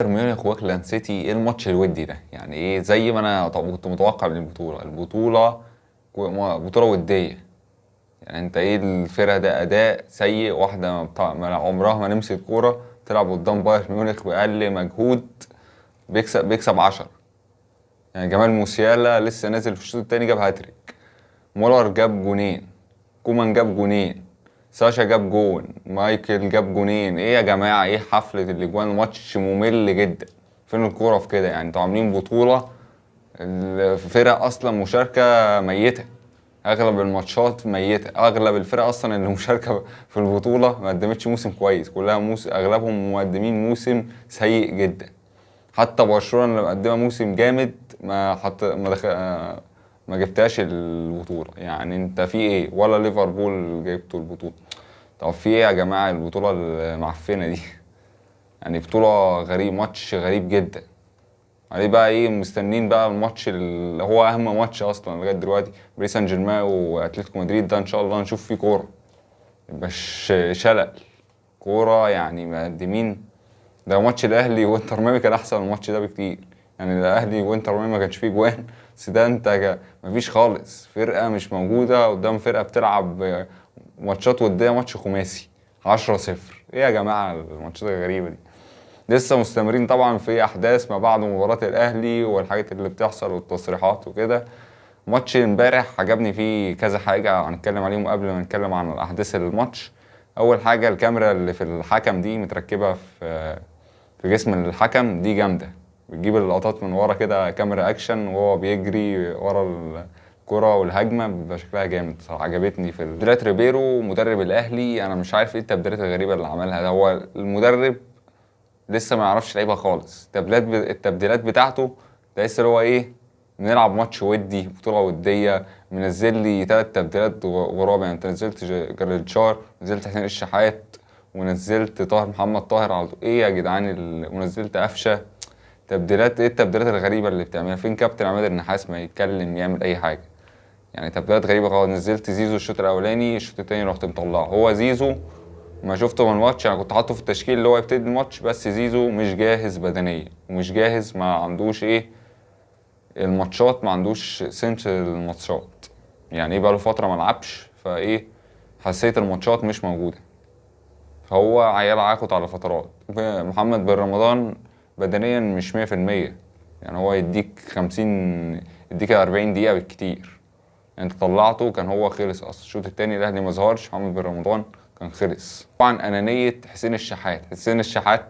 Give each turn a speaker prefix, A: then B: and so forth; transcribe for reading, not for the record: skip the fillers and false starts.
A: بايرن ميونخ واكلاند سيتي، ايه الماتش الودي ده؟ يعني ايه زي ما انا كنت متوقع من البطوله بطوله وديه. يعني انت ايه الفرقه ده؟ اداء سيء، واحده ما عمرها ما نمسك كوره تلعب قدام بايرن ميونخ باقل مجهود بيكسب 10. يعني جمال موسيالا لسه نازل في الشوط التاني جاب هاتريك، مولر جاب جونين، كومان جاب جونين، ساشا جاب جون، مايكل جاب جونين. ايه يا جماعه؟ ايه حفله الاجوان؟ الماتش ممل جدا. فين الكوره في كده؟ يعني انتوا عاملين بطوله الفرق اصلا مشاركه ميته، اغلب الماتشات ميته، اغلب الفرق اصلا اللي مشاركه في البطوله ما قدمتش موسم كويس، كلها اغلبهم مقدمين موسم سيء جدا. حتى برشلونه اللي مقدمه موسم جامد ما حط ما دخل ما جبتهاش البطوله. يعني انت في ايه؟ ولا ليفربول جايبتوا البطوله؟ طب في ايه يا جماعه البطوله المعفنه دي؟ يعني بطوله غريب، ماتش غريب جدا. عليه بقى ايه؟ مستنين بقى الماتش اللي هو اهم ماتش اصلا لغايه دلوقتي، باريس سان جيرمان واتلتيكو مدريد، ده ان شاء الله نشوف فيه كوره، مش شلل كوره يعني مقدمين. ده ماتش الاهلي وانتر ميامي كان احسن من الماتش ده بكتير. يعني الاهلي وانتر ميامي ما كانش فيه جوان، بس ده انت مفيش خالص، فرقه مش موجوده قدام فرقه بتلعب ماتشات وديه، ماتش خماسي 10-0. ايه يا جماعه الماتشات الغريبه دي؟ لسه مستمرين طبعا في احداث ما بعد مباراة الاهلي والحاجات اللي بتحصل والتصريحات وكده. ماتش امبارح عجبني فيه كذا حاجة هنتكلم عليهم قبل ما نتكلم عن الاحداث الماتش. اول حاجة الكاميرا اللي في الحكم دي متركبة في جسم الحكم، دي جامدة. بتجيب اللقطات من ورا كده، كاميرا اكشن وهو بيجري ورا الكرة والهجمة، بيبقى شكلها جامد صراحة. عجبتني في تبديلات ريبيرو مدرب الاهلي. انا مش عارف ايه التبديلات الغريبة اللي عملها ده، هو المدرب لسه ما يعرفش لعيبه خالص. التبديلات بتاعته ده لسه اللي هو ايه، بنلعب ماتش ودي، بطوله وديه، منزل لي 3 تبديلات غراب. يعني انت نزلت جراديشار، نزلت حسين الشحات، ونزلت محمد طاهر على طول. ايه يا جدعان ونزلت قفشه. تبديلات ايه؟ التبديلات الغريبه اللي بتعملها؟ فين كابتن عماد النحاس ما يتكلم يعمل اي حاجه؟ يعني تبديلات غريبه خالص. نزلت زيزو الشوط الاولاني، الشوط التاني رحت مطلعه. هو زيزو ما شفته من الماتش، انا كنت حاطه في التشكيل اللي هو يبتدي الماتش، بس زيزو مش جاهز بدنيا ومش جاهز، ما عندوش ايه الماتشات، ما عندوش سنس الماتشات. يعني ايه؟ بقاله فتره ما لعبش، فايه حسيت الماتشات مش موجوده. فهو عيال هياخد على فترات. محمد بن رمضان بدنيا مش 100%، يعني هو يديك 50، يديك 40 دقيقه بالكتير. انت طلعته كان هو خلص اصلا. الشوط التاني الاهلي ما ظهرش، محمد بن رمضان كان خلص. طبعا انانيه حسين الشحات.